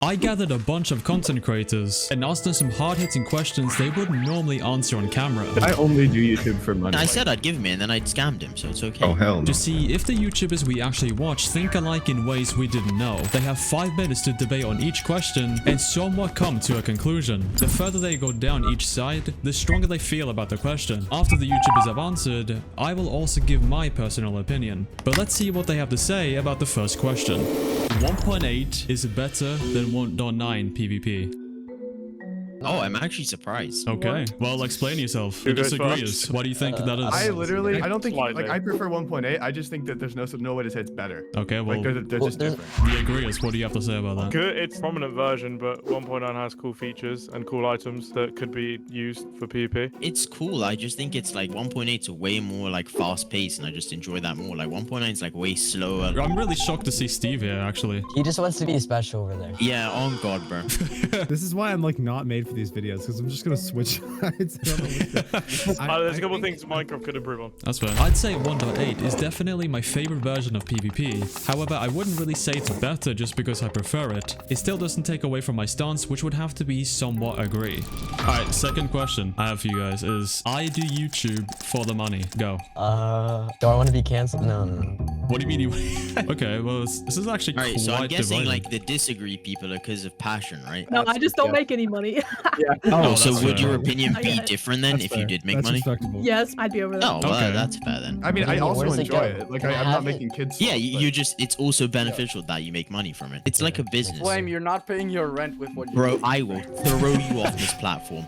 I gathered a bunch of content creators and asked them some hard-hitting questions they wouldn't normally answer on camera. I only do YouTube for money. I said I'd give him it and then I'd scammed him, so it's okay. Oh, hell no. To see if the YouTubers we actually watch think alike in ways we didn't know. They have 5 minutes to debate on each question and somewhat come to a conclusion. The further they go down each side, the stronger they feel about the question. After the YouTubers have answered, I will also give my personal opinion. But let's see what they have to say about the first question. 1.8 is better than 1.9 PvP. Oh, I'm actually surprised. Okay, well, explain yourself. The disagrees. What do you think that is? I don't think, like, I prefer 1.8. I just think that there's no way to say it's better. Okay, well, Like, they're just different. the agreeers, what do you have to say about that? Good, it's a prominent version, but 1.9 has cool features and cool items that could be used for PvP. It's cool. I just think it's like 1.8 is way more like fast paced, and I just enjoy that more. Like 1.9 is like way slower. I'm really shocked to see Steve here, actually. He just wants to be special over there. Yeah, on God, bro. This is why I'm like not made for these videos, because I'm just gonna switch sides. There's a couple of things Minecraft could improve on. That's fair. I'd say 1.8 is definitely my favorite version of PvP. However, I wouldn't really say it's better just because I prefer it. It still doesn't take away from my stance, which would have to be somewhat agree. Alright, second question I have for you guys is, I do YouTube for the money. Go. Do I want to be canceled? No. What do you mean you... Okay, well, this is actually All right, quite so I'm guessing divided. like the disagree people are because of passion, right? No, I just don't make any money. Oh, so that's would fair. your opinion be Okay. different then if you did make money? Yes, I'd be over that. Oh, well, Okay. that's fair then. I mean, I Where also does it enjoy go? it. Like, Can I I'm have not it? making kids. Yeah, stuff, you just, it's also beneficial that you make money from it. It's like a business. Flame, you're not paying your rent with what you Bro, do. I will throw you off this platform.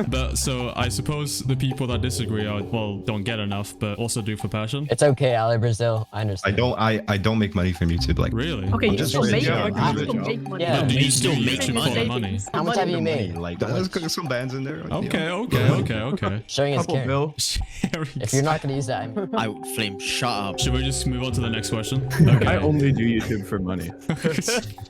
But so I suppose the people that disagree are, well, don't get enough, but also do for passion. It's okay, Ali Brazil. I understand. I don't make money from YouTube. Like, Really? Okay, you just still make saying, it. yeah, You like, still yeah. make money. Yeah. But do you You still still YouTube make for the money. money? How much have you made? like there's some bands in there. Okay. Showing his Couple care. bill. If you're not gonna use that, Flame, shut up. Should we just move on to the next question? I Okay. only do YouTube for money.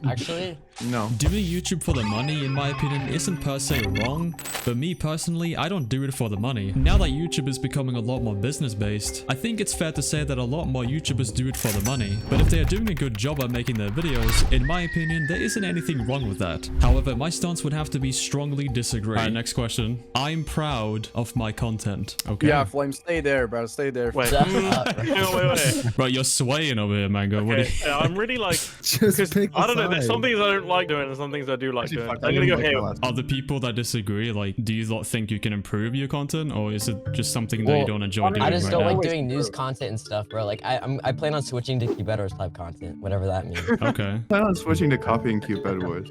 actually, No. Doing YouTube for the money, in my opinion, isn't per se wrong, but me personally, I don't do it for the money. Now that YouTube is becoming a lot more business-based, I think it's fair to say that a lot more YouTubers do it for the money. But if they are doing a good job at making their videos, in my opinion, there isn't anything wrong with that. However, my stance would have to be strongly disagree. Alright, next question. I'm proud of my content. Okay. Yeah, Flame, stay there, bro. Stay there. Wait, shut hang up. on, wait. Right, you're swaying over here, Mango. What do Okay, you... I'm really like, Just because pick I don't know, a there's side. some things I don't like doing and some things I do like Actually, doing. fuck, I'm I gonna didn't go like the here. last Are the people that disagree, like, do you not think you can improve your content, or is it just something that you Well, don't enjoy doing I just right don't now? like doing news content and stuff, bro. Like I plan on switching to Betters type content, whatever that means. Okay. I plan on switching to copying cute Bedwars.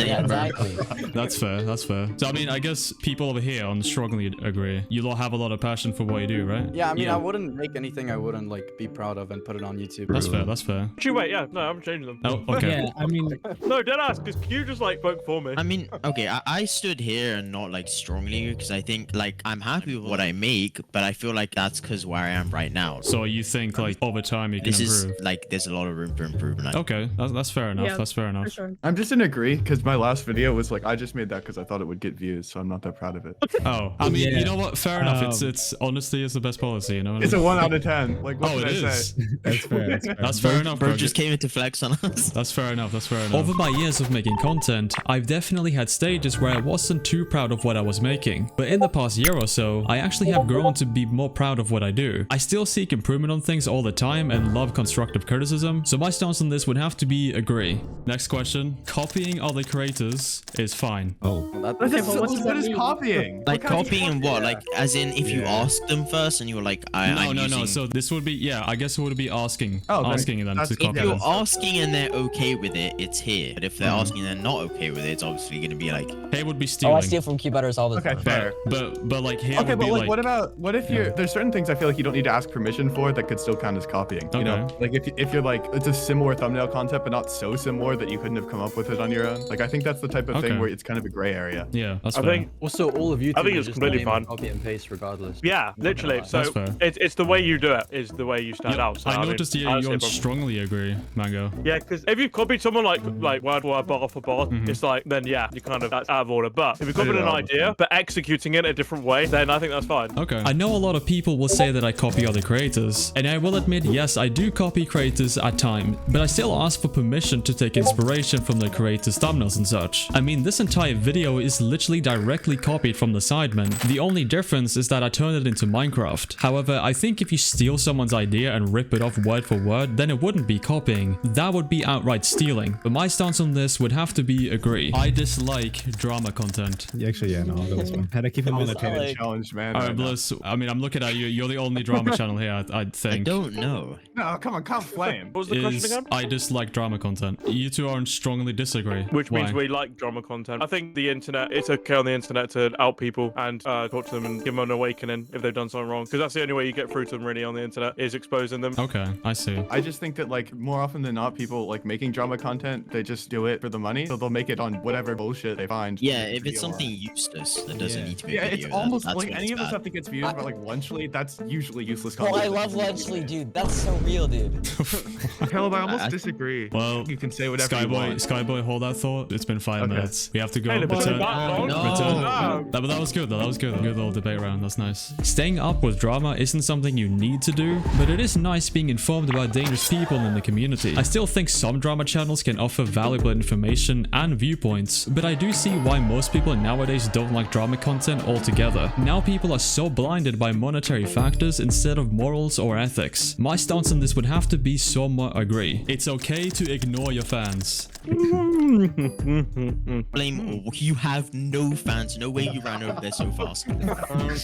Yeah, exactly. That's fair. That's fair. So I mean, I guess people over here on strongly agree. You all have a lot of passion for what you do, right? Yeah, I mean, I wouldn't make anything I wouldn't like be proud of and put it on YouTube. That's fair. That's fair. Actually, wait, yeah, no, I'm changing them. Oh, okay. Yeah, I mean, No, deadass, because Q just like spoke for me. I mean, okay, I stood here and not like strongly because I think like I'm happy with what I make, but I feel like that's because where I am right now. So you think like over time you can This is improve? like there's a lot of room for improvement. Okay, that's fair enough. Yeah, That's fair For enough. sure. I'm just in agree because my last video was like, I just made that because I thought it would get views, so I'm not that proud of it. Oh, I mean, Yeah. you know what? Fair enough. It's honesty is the best policy. You know. What I It's a mean? 1 out of 10. Like, what Oh, can it I is. say? that's fair. That's fair. That's fair enough. Bro Bro. just came in to flex on us. That's fair enough. That's fair enough. Over my years of making content, I've definitely had stages where I wasn't too proud of what I was making. But in the past year or so, I actually have grown to be more proud of what I do. I still seek improvement on things all the time and love constructive criticism, so my stance on this would have to be agree. Next question. Copying other creators is fine. Oh, That, Okay, but what does that What is mean? copying? Like What kind of copying and what? Like as in if you Yeah. ask them first and you were like, I'm No. using... So this would be, yeah, I guess it would be asking. Oh, then asking them to that's- copy If yeah, them. you're asking and they're okay with it, it's here. But if they're asking and they're not okay with it, it's obviously going to be like, Hey would be Oh, stealing. I steal from Betters all the Okay, time. fair. But like here Okay, would but be like, what if you're, there's certain things I feel like you don't need to ask permission for that could still count as copying, you know? Okay. Like if you're like, it's a similar thumbnail concept, but not so similar that you couldn't have come up with it on your own. Like, I think that's the type of Okay. thing where it's kind of a gray area. Yeah, that's I fair. think, Also, all of YouTube I think is it's just completely name and fine. copy and paste regardless. yeah, literally. So That's fair. it's the way you do it is the way you stand Yeah, out. So, I mean, noticed I you don't see a on problem. strongly agree, Mango. Yeah, because if you copied someone like word bar for bar, it's like, then yeah, you kind of, that's out of order. But if you've got an idea, but executing it a different way, then I think that's fine. Okay. I know a lot of people will say that I copy other creators, and I will admit, yes, I do copy creators at times, but I still ask for permission to take inspiration from the creators' thumbnails and such. I mean, this entire video is literally directly copied from the Sidemen. The only difference is that I turned it into Minecraft. However, I think if you steal someone's idea and rip it off word for word, then it wouldn't be copying. That would be outright stealing. But my stance on this would have to be agree. I dislike drama content. Yeah, actually, yeah, no, I'll go this way. Had to keep him on the table. Solid. Challenge, man. All right, Bliss. I mean, I'm looking at you. You're the only drama channel here, I I think. don't know. No, come on, can't flame. What was the question again? I dislike drama content. You two aren't strongly disagree. Which means Why? we like drama content. I think the internet, it's okay on the internet to out people and talk to them and give them an awakening if they've done something wrong. Because that's the only way you get through to them really on the internet, is exposing them. Okay, I see. I just think that like more often than not, people like making drama content, they just do it for the money. So they'll make it on whatever bullshit they find. Yeah, if it's something useless that doesn't need to be a video, it's almost that's like when any it's of the bad. stuff that gets views about like Lunchly, that's usually useless Oh, content. I love Lunchley, dude. That's so real, dude. Caleb, I almost disagree. Well, You can say whatever you want. Skyboy, hold that thought. It's been 5 minutes. We have to go. Hey, but Return. No. But that was good though. That was good. Good little debate round. That's nice. Staying up with drama isn't something you need to do, but it is nice being informed about dangerous people in the community. I still think some drama channels can offer valuable information and viewpoints, but I do see why most people nowadays don't like drama content altogether. Now people are so blinded by monetary factors instead of morals or ethics. My stance on this would have to be somewhat agree. It's okay to ignore your fans. Blame. You have no fans. No way you ran over there so fast.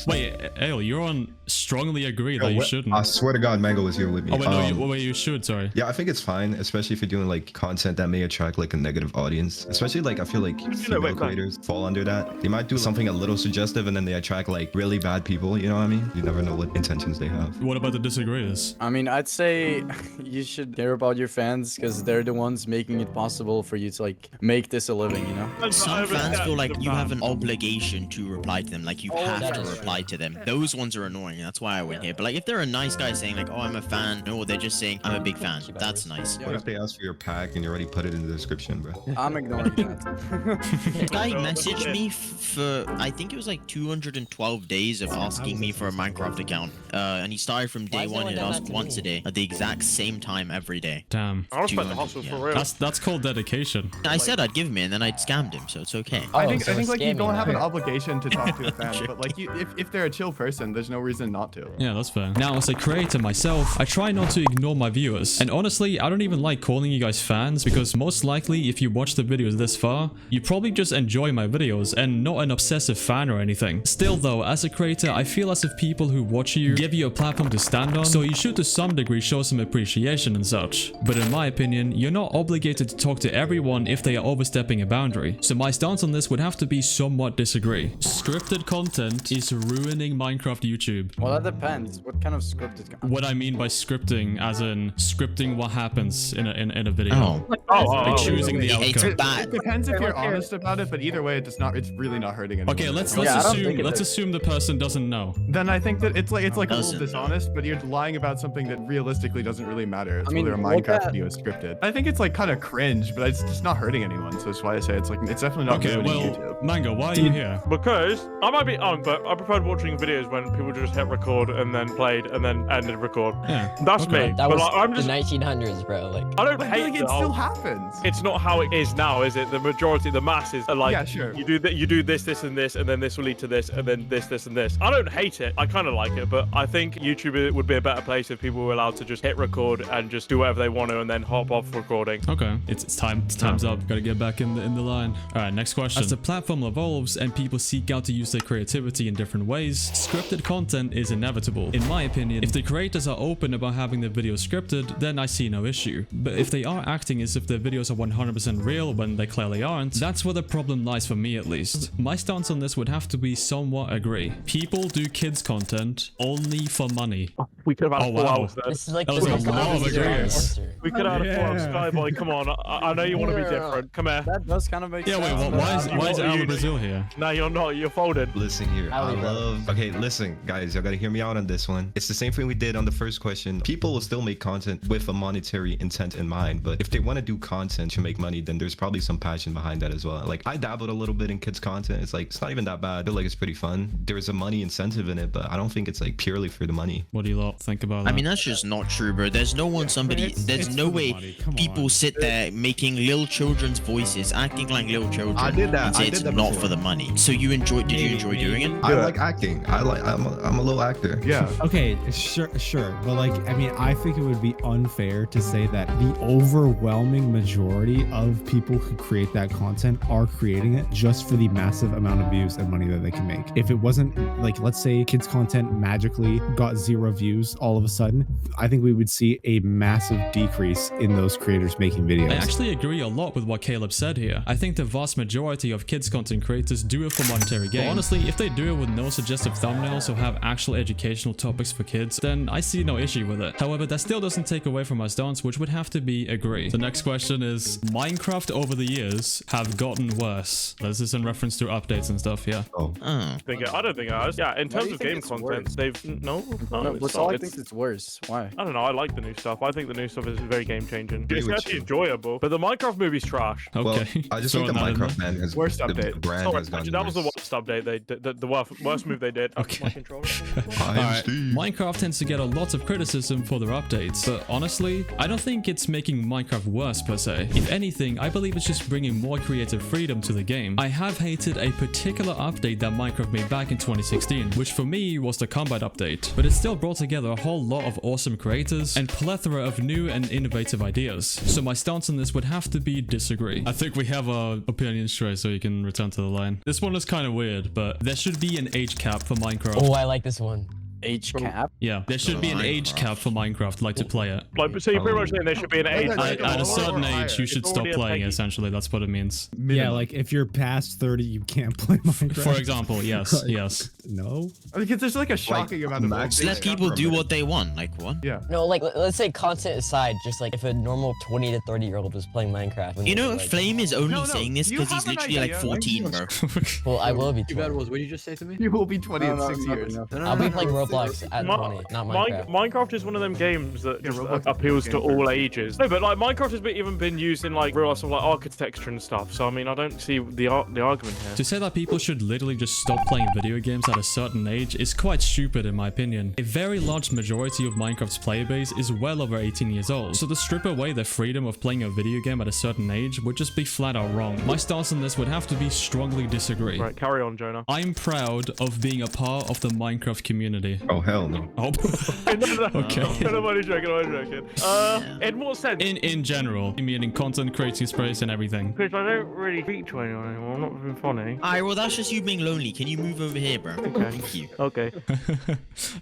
Wait, Ale, you're on strongly agree that you What? shouldn't. I swear to God, Mango was here with me. Oh wait, no, wait, you should. Sorry. Yeah, I think it's fine, especially if you're doing like content that may attract like a negative audience. Especially like I feel like female creators fall under that. They might do something a little suggestive and then they attract like really bad people. You know what I mean? You never know what intentions they have. What about the disagreeers? I mean, I'd say you should care about your fans because they're the ones making it possible for you to like make this a living, you know? Some fans feel like you have an obligation to reply to them. Like you have to reply to them. Those ones are annoying. That's why I went here. But like if they're a nice guy saying like, oh, I'm a fan, or they're just saying I'm a big fan, that's nice. What if they ask for your pack and you already put it in the description, bro? I'm ignoring that. This guy messaged me for I think it was like 212 days of asking me for a Minecraft account. And he started from day one and asked once a day at the exact same time every day. Damn. I respect the hustle for real. That's called dedication. I said I'd give him it and then I'd scammed him, so it's okay. I Oh, think so like you scamming don't have an now. obligation to talk to a fan, but like if they're a chill person, there's no reason not to. Yeah, that's fair. Now, as a creator myself, I try not to ignore my viewers. And honestly, I don't even like calling you guys fans because most likely, if you watch the videos this far, you probably just enjoy my videos and not an obsessive fan or anything. Still though, as a creator, I feel as if people who watch you give you a platform to stand on, so you should to some degree show some appreciation and such. But in my opinion, you're not obligated to talk to everyone if they are overstepping a boundary. So my stance on this would have to be somewhat disagree. Scripted content is ruining Minecraft YouTube. Well, that depends. What kind of scripted content? What I mean by scripting, as in scripting what happens in a video. Oh. Like choosing the It's outcome. bad. It depends if you're honest about it, but either way, it's really not hurting anyone. Okay, let's Yeah, I don't think it let's is. assume the person doesn't know. Then I think that it's like a little Doesn't. dishonest, but you're lying about something that realistically doesn't really matter. It's I mean, whether a look Minecraft at- video is scripted. I think it's like kind of cringe, but it's just not hurting anyone. So that's why I say it's like it's definitely not Okay, ruining well, YouTube. Mango, why are you here? Because I might be on, but I preferred watching videos when people just hit record and then played and then ended record. Yeah. That's Okay. me. That but was like, I'm the just, 1900s, bro. Like, I don't But hate like, the it still whole- happens. It's not how it is now, is it? The majority, the masses are like, Yeah, sure. You do that, you do this, this, and this, and then this will lead to this, and then this, and this. I don't hate it. I kind of like it, but I think YouTube would be a better place if people were allowed to just hit record and just do whatever they want to, and then hop off recording. Okay, it's time. Time's up. Gotta get back in the line. All right, next question. As the platform evolves and people seek out to use their creativity in different ways, scripted content is inevitable. In my opinion, if the creators are open about having their videos scripted, then I see no issue. But if they are acting as if their videos are 100% real when they clearly aren't, that's where the problem lies for me at least. My stance on this would have to be somewhat agree. People do kids content only for money. We could have had Oh, 4 wow. hours there. this is like That was the a most lot of obvious agreeers. answer. We could have had a 4 hours. Skyboy, come on. I know you want to be You're different. Come here. That does kind of make Yeah, sense. wait, why is Alba Brazil here? No, you're not. You're folded. Listen here, I I'll leave that. love. Okay, listen, guys, y'all gotta hear me out on this one. It's the same thing we did on the first question. People will still make content with a monetary intent in mind, but if they want to do content to make money, then there's probably some passion behind that as well. Like I dabbled a little bit in kids content. It's like it's not even that bad. I feel like it's pretty fun. There's a money incentive in it, but I don't think it's like purely for the money. What do you lot think about that? I mean, that's just not true, bro. There's no one, there's no way people sit there making little children's voices, acting like little children. I did that. And say I it's did that not before. for the money. So you enjoy? Did you enjoy doing it? I like acting. I'm a little actor. Yeah. Okay, sure, but like, I mean, I think it would be unfair to say that the overwhelming majority of people who create that content are creating it just for the massive amount of views and money that they can make. If it wasn't like, let's say kids content magically got 0 views all of a sudden, I think we would see a massive decrease in those creators making videos. I actually agree a lot with what Caleb said here. I think the vast majority of kids content creators do it for monetary gain. But honestly, if they do it with no suggestive thumbnails or have actual educational topics for kids, then I see no issue with it. However, that still doesn't take away from my stance, which would have to be agree. The next question is, Minecraft over the years have gotten worse. This is in reference to updates and stuff, yeah. Oh. I don't think it has. Yeah, in Why do terms you of think game it's content, worse? they've no, it's What's not. all I It's- think it's worse? Why? I don't know. I like the new stuff. I think the new stuff is very game changing. Agree It's with actually you. enjoyable, but the Minecraft movie's trash. Okay. Well, I just think the Throwing that in Minecraft man has Worst the update. brand Sorry, has gotten actually, that was the worse. worst update they did. The worst move they did. Okay. My controller. Alright, Minecraft tends to get a lot of criticism for their updates, but honestly, I don't think it's making Minecraft worse per se. If anything, I believe it's just bringing more creative freedom to the game. I have hated a particular update that Minecraft made back in 2016, which for me was the combat update, but it still brought together a whole lot of awesome creators and plethora of new and innovative ideas. So my stance on this would have to be disagree. I think we have our opinions straight, so you can return to the line. This one is kind of weird, but there should be an age cap for Minecraft. Oh, I like this one. Age cap? Yeah, there should be an age cap for Minecraft, like to play it. Like, so you're pretty much saying there should be an age. At a certain higher. age, you should It's stop already a playing, Peggy. essentially. That's what it means. Yeah, like if you're past 30, you can't play Minecraft. For example, yes, yes. No. Because there's like a shocking amount of max- old Let people. people do what they want. Like what? Yeah. No, like let's say content aside, just like if a normal 20 to 30-year-old was playing Minecraft. when You they know, were, like, Flame is only No, saying this you because he's have an literally like idea. 14, bro. Well, I will be 20. What did you just say to me? You will be 20 in 6 years. I'll be playing Roblox at 20, not Minecraft. Minecraft is one of them games that just Roblox is appeals a to game for all ages. No, but like Minecraft has even been used in like real life stuff like architecture and stuff. So I mean, I don't see the argument here. To say that people should literally just stop playing video games at a certain age is quite stupid in my opinion. A very large majority of Minecraft's player base is well over 18 years old, so to strip away their freedom of playing a video game at a certain age would just be flat out wrong. My stance on this would have to be strongly disagree. Right, carry on, Jooonah. I'm proud of being a part of the Minecraft community. Oh hell no. Oh, okay. I'm only joking. I'm only joking. In what sense? In general, meaning content creating space and everything. Because I don't really speak to anyone anymore. I'm not being funny. Alright, well that's just you being lonely. Can you move over here, bro? Thank you. Okay.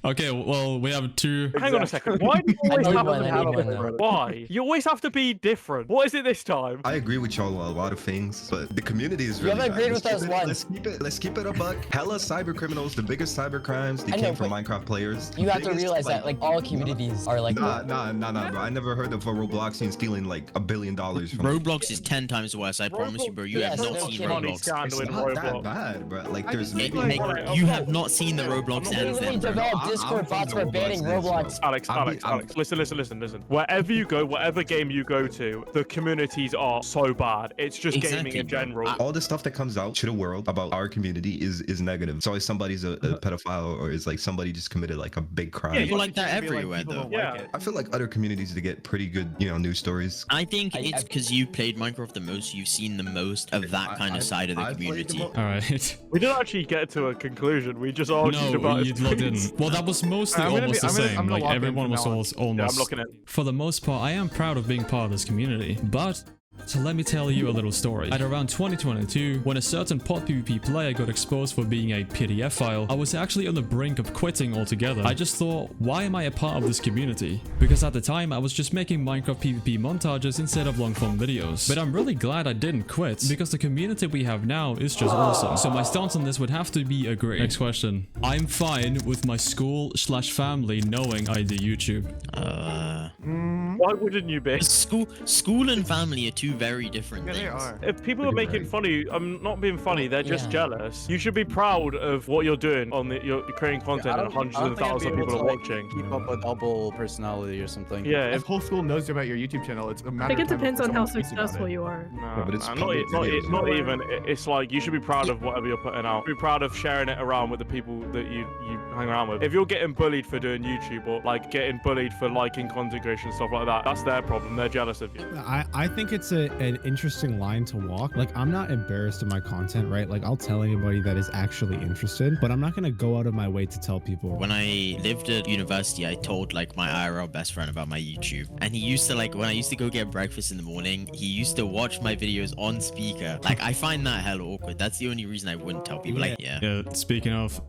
Okay, well, we have two. Hang on a second. Why do you always need have one, I need to one now. Why? You always have to be different. What is it this time? I agree with y'all on a lot of things, but the community is You really haven't bad. agreed with us once. Let's keep it a buck. Hella cyber criminals, the biggest cyber crimes, they I know, came from but Minecraft players. You have to Biggest, realize that like all communities are like. Nah, bro. I never heard of a Robloxian stealing like $1 billion from Roblox is 10 times worse, I promise you, bro. You Yeah, have no not seen kidding. Roblox. Scandal in It's not that Roblox. bad, bro. Like there's just maybe think, Like, Alright, you okay. have not seen the Roblox ends Literally then, bro. developed I'm Discord from bots the for Roblox banning days, bro. Roblox. Alex, listen. Wherever you go, whatever game you go to, the communities are so bad. It's just gaming Exactly, in bro. general. all the stuff that comes out to the world about our community is negative. So if somebody's a pedophile or is like somebody just committed like a big crime. Yeah, you're like that everywhere, though. Yeah. I feel like other communities they get pretty good, news stories. I think it's because you played Minecraft the most, you've seen the most of that kind of side of the I played the community. mo- All right. We didn't actually get to a conclusion. We just argued No, about you didn't. Well, that was mostly I'm gonna almost be- the I'm gonna- same. I'm gonna Like log in everyone from was now on. almost. Yeah, I'm looking at. For the most part, I am proud of being part of this community, but so let me tell you a little story. At around 2022, when a certain pod PvP player got exposed for being a PDF file, I was actually on the brink of quitting altogether. I just thought, why am I a part of this community? Because at the time, I was just making Minecraft PvP montages instead of long-form videos. But I'm really glad I didn't quit, because the community we have now is just awesome. So my stance on this would have to be agree. Next question. I'm fine with my school/family knowing I do YouTube. Why wouldn't you be? School and family are two two very different Yeah, things. they are. If people are making fun of you, I'm not being funny. They're just Yeah. jealous. You should be proud of what you're doing on you're creating content and hundreds and thousands of people are watching. Keep up a double personality or something. Yeah, If whole school knows about your YouTube channel, it's a I matter think of it time depends before on how someone speaks about successful it. you are. No, but it's not, public videos, not right? even. It's like you should be proud of whatever you're putting out. Be proud of sharing it around with the people that you hang around with. If you're getting bullied for doing YouTube or like getting bullied for liking content creation and stuff like that, that's their problem. They're jealous of you. I think it's an interesting line to walk. Like, I'm not embarrassed of my content, right? Like, I'll tell anybody that is actually interested, but I'm not gonna go out of my way to tell people. When I lived at university, I told like my IRL best friend about my YouTube, and he used to like when I used to go get breakfast in the morning, he used to watch my videos on speaker. Like I find that hella awkward. That's the only reason I wouldn't tell people. Like Yeah, speaking of,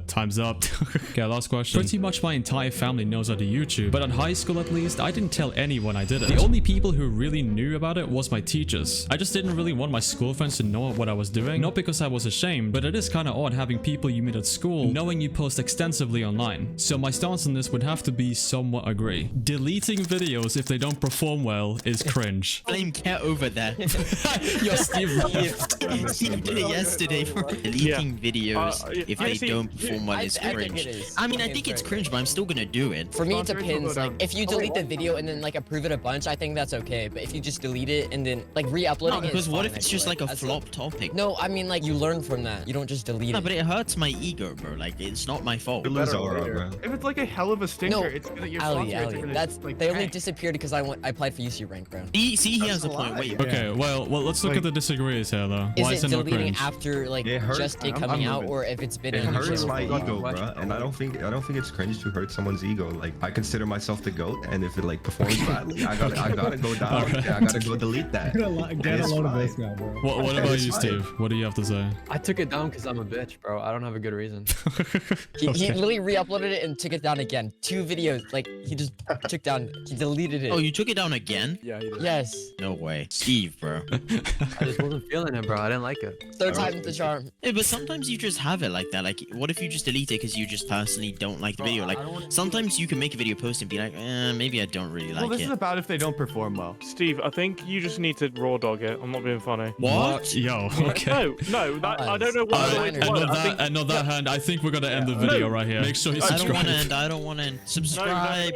time's up. Okay, last question. Pretty much my entire family knows how to YouTube, but in high school at least, I didn't tell anyone I did it. The only people who really knew about it was my teachers. I just didn't really want my school friends to know what I was doing, not because I was ashamed, but it is kind of odd having people you meet at school knowing you post extensively online. So my stance on this would have to be somewhat agree. Deleting videos if they don't perform well is cringe. blame Cat over there. Yo, Steve. Steve did it yesterday for deleting videos if I they see- don't perform well is I think cringe. it is. I mean, I think think it's it's cringe, but I'm still gonna do it. For me, it Sponsors will depends. go Like, down. if you delete the video and then like approve it a bunch, I think that's okay. But if you just delete it and then like re-uploading No, it, because is what fine, if it's I just feel like a That's flop topic? No, I mean like you learn from that. You don't just delete No, it. but it hurts my ego, bro. Like it's not my fault. It lose better aura, later. bro. If it's like a hell of a stinker, No, it's gonna your Ali, sponsor rates are Ali, gonna that's like they only tank. disappeared because I applied for UC rank, bro. See, he has a a point. lie. Wait, Okay, well, let's look Like- at the disagrees here, though. Is Why it is it not deleting cringe? after like It hurts. just it I'm coming out, moving. or if it's been It in hurts YouTube? my ego, bro, question. and I don't think it's cringe to hurt someone's ego. Like I consider myself the goat, and if it like performs badly, I gotta go down. Alright. I gotta go delete that. Get a It's load of fine. this guy, bro. What about It's you, fine. Steve? What do you have to say? I took it down because I'm a bitch, bro. I don't have a good reason. He Okay. literally re-uploaded it and took it down again. 2 videos, like he just took down, he deleted it. Oh, you took it down again? Yeah, he did. Yes, No way, Steve, bro. I just wasn't feeling it, bro. I didn't like it. third time's the charm. Yeah, but sometimes you just have it like that. Like, what if you just delete it because you just personally don't like the video? Like, sometimes you can make a video post and be like, maybe I don't really Well, like this it. is about if they don't perform well. Steve, I think you just need to raw dog it. I'm not being funny. What? Yo, okay. No, that I don't know why. Alright, the way to and word it. I think- And on that hand, I think we're gonna end the video right here. Make sure you I don't want subscribe. to end. I don't want to end. Subscribe.